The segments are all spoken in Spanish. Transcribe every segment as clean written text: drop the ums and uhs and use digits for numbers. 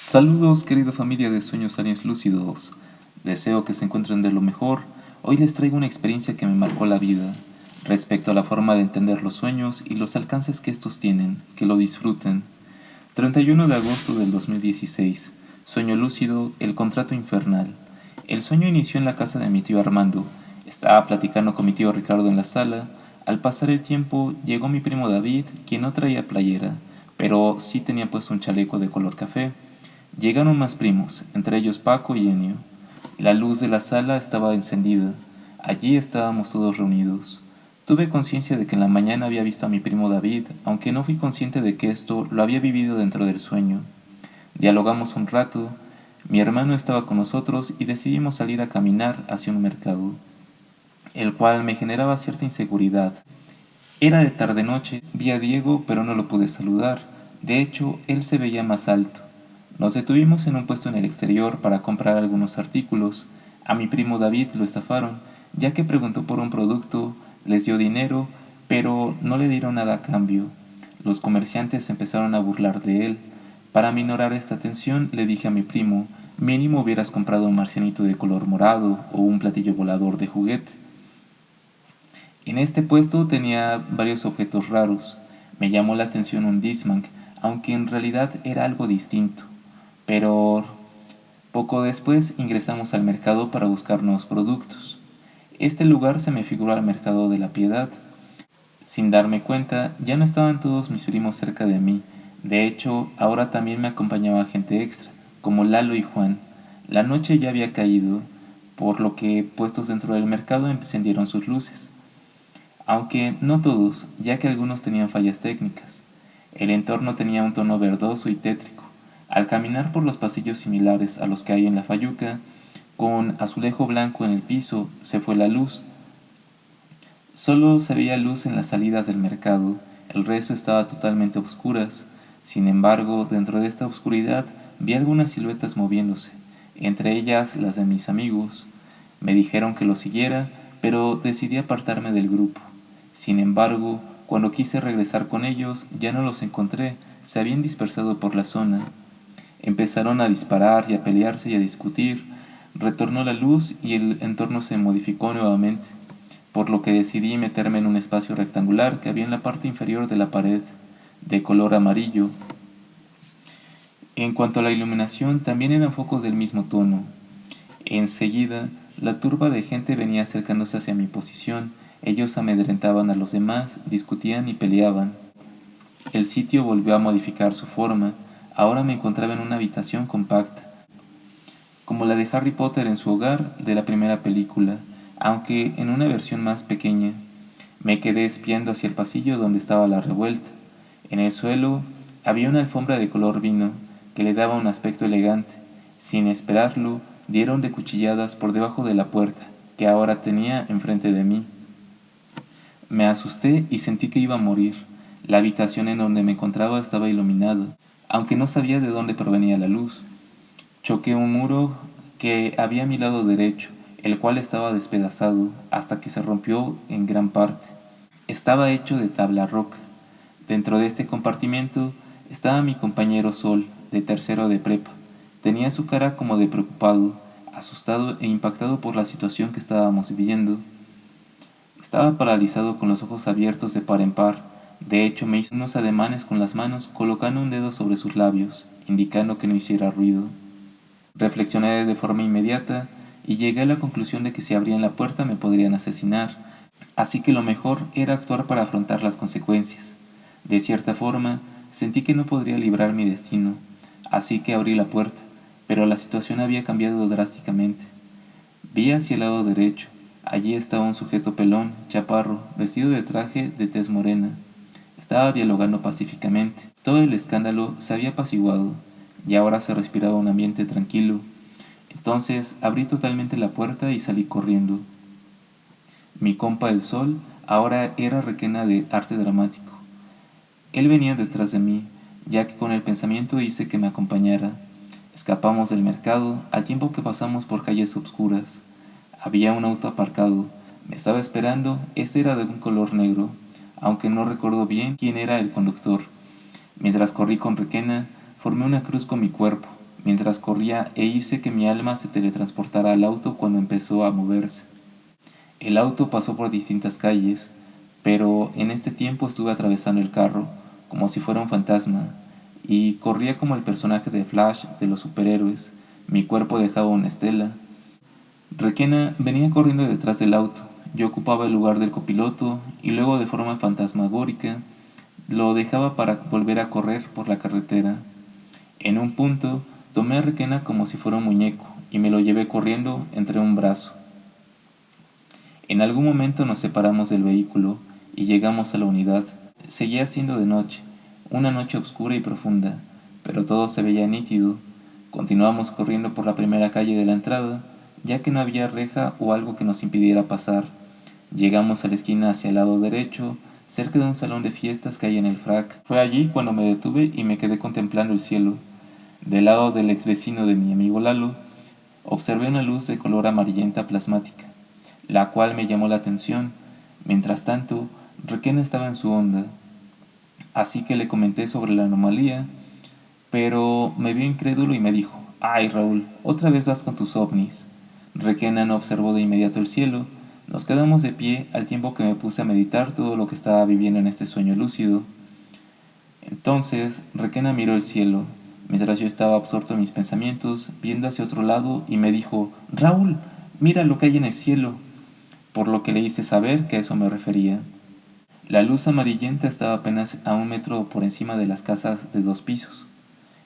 Saludos querida familia de Sueños Aliens Lúcidos. Deseo que se encuentren de lo mejor. Hoy les traigo una experiencia que me marcó la vida respecto a la forma de entender los sueños y los alcances que estos tienen. Que lo disfruten. 31 de agosto del 2016. Sueño lúcido, el contrato infernal. El sueño inició en la casa de mi tío Armando. Estaba platicando con mi tío Ricardo en la sala. Al pasar el tiempo llegó mi primo David, quien no traía playera, pero sí tenía puesto un chaleco de color café. Llegaron más primos, entre ellos Paco y Enio. La luz de la sala estaba encendida. Allí estábamos todos reunidos. Tuve conciencia de que en la mañana había visto a mi primo David, aunque no fui consciente de que esto lo había vivido dentro del sueño. Dialogamos un rato. Mi hermano estaba con nosotros y decidimos salir a caminar hacia un mercado, el cual me generaba cierta inseguridad. Era de tarde-noche, vi a Diego pero no lo pude saludar. De hecho, él se veía más alto. Nos detuvimos en un puesto en el exterior para comprar algunos artículos. A mi primo David lo estafaron, ya que preguntó por un producto, les dio dinero, pero no le dieron nada a cambio. Los comerciantes empezaron a burlar de él. Para minorar esta tensión, le dije a mi primo, mínimo hubieras comprado un marcianito de color morado o un platillo volador de juguete. En este puesto tenía varios objetos raros. Me llamó la atención un Discman, aunque en realidad era algo distinto. Pero poco después ingresamos al mercado para buscar nuevos productos. Este lugar se me figuró al mercado de la Piedad. Sin darme cuenta, ya no estaban todos mis primos cerca de mí. De hecho, ahora también me acompañaba gente extra, como Lalo y Juan. La noche ya había caído, por lo que, puestos dentro del mercado, encendieron sus luces. Aunque no todos, ya que algunos tenían fallas técnicas. El entorno tenía un tono verdoso y tétrico. Al caminar por los pasillos similares a los que hay en la Fayuca, con azulejo blanco en el piso, se fue la luz. Solo se veía luz en las salidas del mercado, el resto estaba totalmente a oscuras. Sin embargo, dentro de esta oscuridad vi algunas siluetas moviéndose, entre ellas las de mis amigos. Me dijeron que los siguiera, pero decidí apartarme del grupo. Sin embargo, cuando quise regresar con ellos, ya no los encontré, se habían dispersado por la zona. Empezaron a disparar y a pelearse y a discutir. Retornó la luz y el entorno se modificó nuevamente, por lo que decidí meterme en un espacio rectangular que había en la parte inferior de la pared, de color amarillo. En cuanto a la iluminación, también eran focos del mismo tono. Enseguida, la turba de gente venía acercándose hacia mi posición. Ellos amedrentaban a los demás, discutían y peleaban. El sitio volvió a modificar su forma. Ahora me encontraba en una habitación compacta, como la de Harry Potter en su hogar de la primera película, aunque en una versión más pequeña. Me quedé espiando hacia el pasillo donde estaba la revuelta. En el suelo había una alfombra de color vino que le daba un aspecto elegante. Sin esperarlo, dieron de cuchilladas por debajo de la puerta, que ahora tenía enfrente de mí. Me asusté y sentí que iba a morir. La habitación en donde me encontraba estaba iluminada, aunque no sabía de dónde provenía la luz. Choqué un muro que había a mi lado derecho, el cual estaba despedazado hasta que se rompió en gran parte. Estaba hecho de tabla roca. Dentro de este compartimento estaba mi compañero Sol, de tercero de prepa. Tenía su cara como de preocupado, asustado e impactado por la situación que estábamos viviendo. Estaba paralizado con los ojos abiertos de par en par. De hecho, me hizo unos ademanes con las manos, colocando un dedo sobre sus labios, indicando que no hiciera ruido. Reflexioné de forma inmediata y llegué a la conclusión de que si abrían la puerta me podrían asesinar, así que lo mejor era actuar para afrontar las consecuencias. De cierta forma, sentí que no podría librar mi destino, así que abrí la puerta, pero la situación había cambiado drásticamente. Vi hacia el lado derecho. Allí estaba un sujeto pelón, chaparro, vestido de traje de tez morena. Estaba dialogando pacíficamente. Todo el escándalo se había apaciguado y ahora se respiraba un ambiente tranquilo. Entonces abrí totalmente la puerta y salí corriendo. Mi compa el Sol ahora era requena de arte dramático. Él venía detrás de mí, ya que con el pensamiento hice que me acompañara. Escapamos del mercado al tiempo que pasamos por calles oscuras. Había un auto aparcado. Me estaba esperando. Este era de un color negro, aunque no recuerdo bien quién era el conductor. Mientras corrí con Requena, formé una cruz con mi cuerpo. mientras corría e hice que mi alma se teletransportara al auto cuando empezó a moverse. El auto pasó por distintas calles, pero en este tiempo estuve atravesando el carro, como si fuera un fantasma, y corría como el personaje de Flash de los superhéroes. Mi cuerpo dejaba una estela. Requena venía corriendo detrás del auto. Yo ocupaba el lugar del copiloto y luego de forma fantasmagórica lo dejaba para volver a correr por la carretera. En un punto tomé a Requena como si fuera un muñeco y me lo llevé corriendo entre un brazo. En algún momento nos separamos del vehículo y llegamos a la unidad. Seguía siendo de noche, una noche oscura y profunda, pero todo se veía nítido. Continuamos corriendo por la primera calle de la entrada, ya que no había reja o algo que nos impidiera pasar. Llegamos a la esquina hacia el lado derecho, cerca de un salón de fiestas que hay en el frac. Fue allí cuando me detuve y me quedé contemplando el cielo. Del lado del ex vecino de mi amigo Lalo, observé una luz de color amarillenta plasmática, la cual me llamó la atención. Mientras tanto, Requena estaba en su onda, así que le comenté sobre la anomalía, pero me vio incrédulo y me dijo: «Ay, Raúl, otra vez vas con tus ovnis». Requena no observó de inmediato el cielo. Nos quedamos de pie al tiempo que me puse a meditar todo lo que estaba viviendo en este sueño lúcido. Entonces, Requena miró el cielo, mientras yo estaba absorto en mis pensamientos, viendo hacia otro lado, y me dijo: «Raúl, mira lo que hay en el cielo», por lo que le hice saber que a eso me refería. La luz amarillenta estaba apenas a 1 metro por encima de las casas de 2 pisos.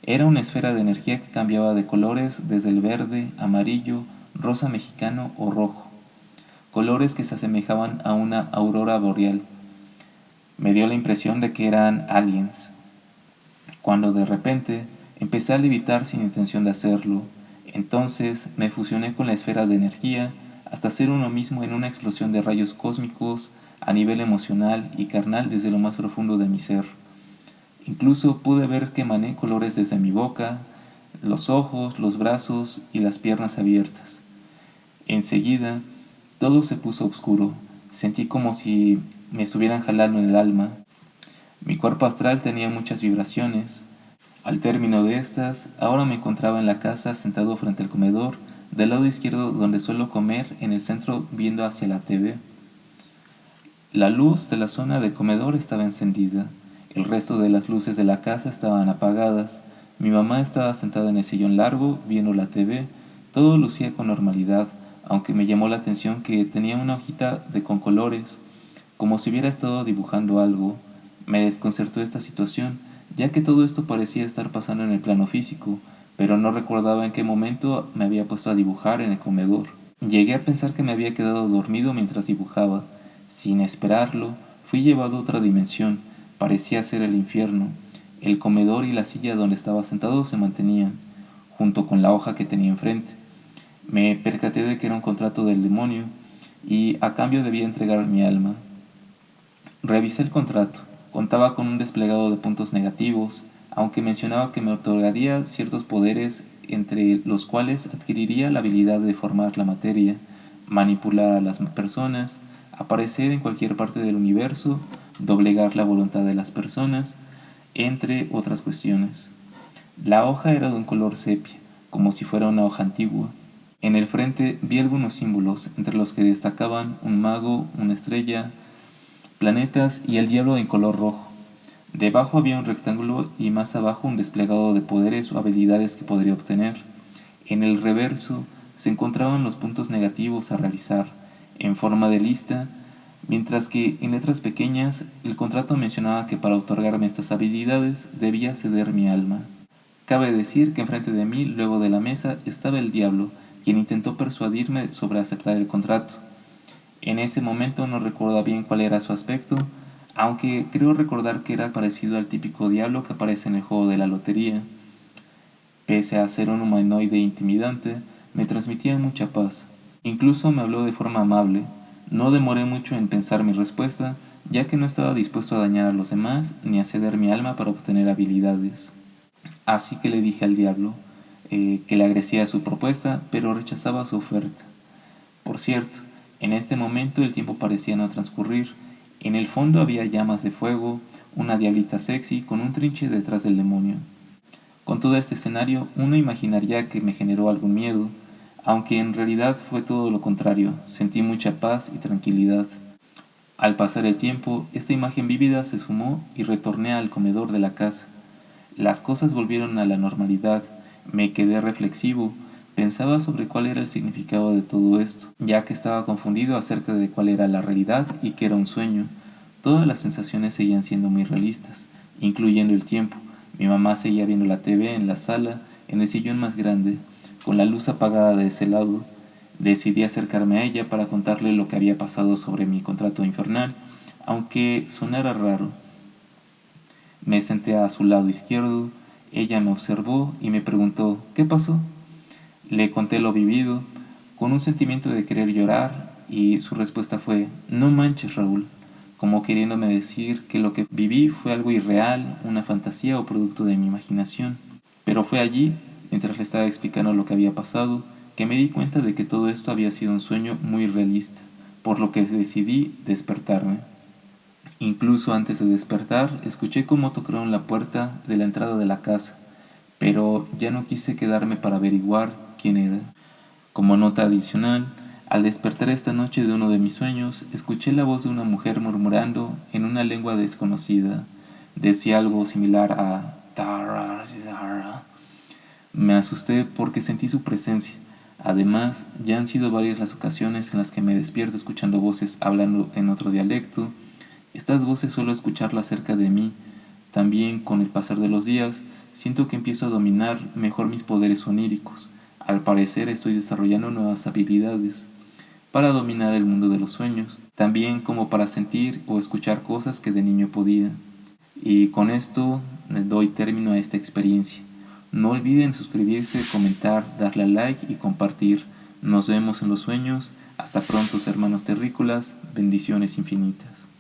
Era una esfera de energía que cambiaba de colores desde el verde, amarillo, rosa mexicano o rojo, colores que se asemejaban a una aurora boreal. Me dio la impresión de que eran aliens, cuando de repente empecé a levitar sin intención de hacerlo. Entonces me fusioné con la esfera de energía hasta ser uno mismo en una explosión de rayos cósmicos a nivel emocional y carnal desde lo más profundo de mi ser. Incluso pude ver que emané colores desde mi boca, los ojos, los brazos y las piernas abiertas. Enseguida, todo se puso oscuro. Sentí como si me estuvieran jalando en el alma. Mi cuerpo astral tenía muchas vibraciones. Al término de estas, ahora me encontraba en la casa sentado frente al comedor, del lado izquierdo donde suelo comer, en el centro viendo hacia la TV. La luz de la zona del comedor estaba encendida. El resto de las luces de la casa estaban apagadas. Mi mamá estaba sentada en el sillón largo, viendo la TV. Todo lucía con normalidad, aunque me llamó la atención que tenía una hojita con colores, como si hubiera estado dibujando algo. Me desconcertó esta situación, ya que todo esto parecía estar pasando en el plano físico, pero no recordaba en qué momento me había puesto a dibujar en el comedor. Llegué a pensar que me había quedado dormido mientras dibujaba. Sin esperarlo, fui llevado a otra dimensión. Parecía ser el infierno. El comedor y la silla donde estaba sentado se mantenían, junto con la hoja que tenía enfrente. Me percaté de que era un contrato del demonio y a cambio debía entregar mi alma. Revisé el contrato. Contaba con un desplegado de puntos negativos, aunque mencionaba que me otorgaría ciertos poderes, entre los cuales adquiriría la habilidad de formar la materia, manipular a las personas, aparecer en cualquier parte del universo, doblegar la voluntad de las personas, entre otras cuestiones. La hoja era de un color sepia, como si fuera una hoja antigua. En el frente vi algunos símbolos, entre los que destacaban un mago, una estrella, planetas y el diablo en color rojo. Debajo había un rectángulo y más abajo un desplegado de poderes o habilidades que podría obtener. En el reverso se encontraban los puntos negativos a realizar, en forma de lista, mientras que en letras pequeñas el contrato mencionaba que para otorgarme estas habilidades debía ceder mi alma. Cabe decir que enfrente de mí, luego de la mesa, estaba el diablo, quien intentó persuadirme sobre aceptar el contrato. En ese momento no recuerdo bien cuál era su aspecto, aunque creo recordar que era parecido al típico diablo que aparece en el juego de la lotería. Pese a ser un humanoide intimidante, me transmitía mucha paz. Incluso me habló de forma amable. No demoré mucho en pensar mi respuesta, ya que no estaba dispuesto a dañar a los demás ni a ceder mi alma para obtener habilidades. Así que le dije al diablo que le agradecía su propuesta, pero rechazaba su oferta. Por cierto, en este momento el tiempo parecía no transcurrir. En el fondo había llamas de fuego, una diablita sexy con un trinche detrás del demonio. Con todo este escenario, uno imaginaría que me generó algún miedo, aunque en realidad fue todo lo contrario, sentí mucha paz y tranquilidad. Al pasar el tiempo, esta imagen vívida se sumó y retorné al comedor de la casa. Las cosas volvieron a la normalidad, me quedé reflexivo, pensaba sobre cuál era el significado de todo esto, ya que estaba confundido acerca de cuál era la realidad y qué era un sueño. Todas las sensaciones seguían siendo muy realistas, incluyendo el tiempo. Mi mamá seguía viendo la TV en la sala, en el sillón más grande, con la luz apagada de ese lado. Decidí acercarme a ella para contarle lo que había pasado sobre mi contrato infernal, aunque sonara raro. Me senté a su lado izquierdo, ella me observó y me preguntó ¿qué pasó? Le conté lo vivido, con un sentimiento de querer llorar, y su respuesta fue no manches, Raúl, como queriéndome decir que lo que viví fue algo irreal, una fantasía o producto de mi imaginación. Pero fue allí, mientras le estaba explicando lo que había pasado, que me di cuenta de que todo esto había sido un sueño muy realista, por lo que decidí despertarme. Incluso antes de despertar, escuché cómo tocaron la puerta de la entrada de la casa, pero ya no quise quedarme para averiguar quién era. Como nota adicional, al despertar esta noche de uno de mis sueños, escuché la voz de una mujer murmurando en una lengua desconocida. Decía algo similar a Tara. Me asusté porque sentí su presencia. Además, ya han sido varias las ocasiones en las que me despierto escuchando voces hablando en otro dialecto. Estas voces suelo escucharlas cerca de mí. También, con el pasar de los días, siento que empiezo a dominar mejor mis poderes oníricos. Al parecer estoy desarrollando nuevas habilidades para dominar el mundo de los sueños, también como para sentir o escuchar cosas que de niño podía. Y con esto doy término a esta experiencia. No olviden suscribirse, comentar, darle a like y compartir. Nos vemos en los sueños. Hasta pronto, hermanos terrícolas. Bendiciones infinitas.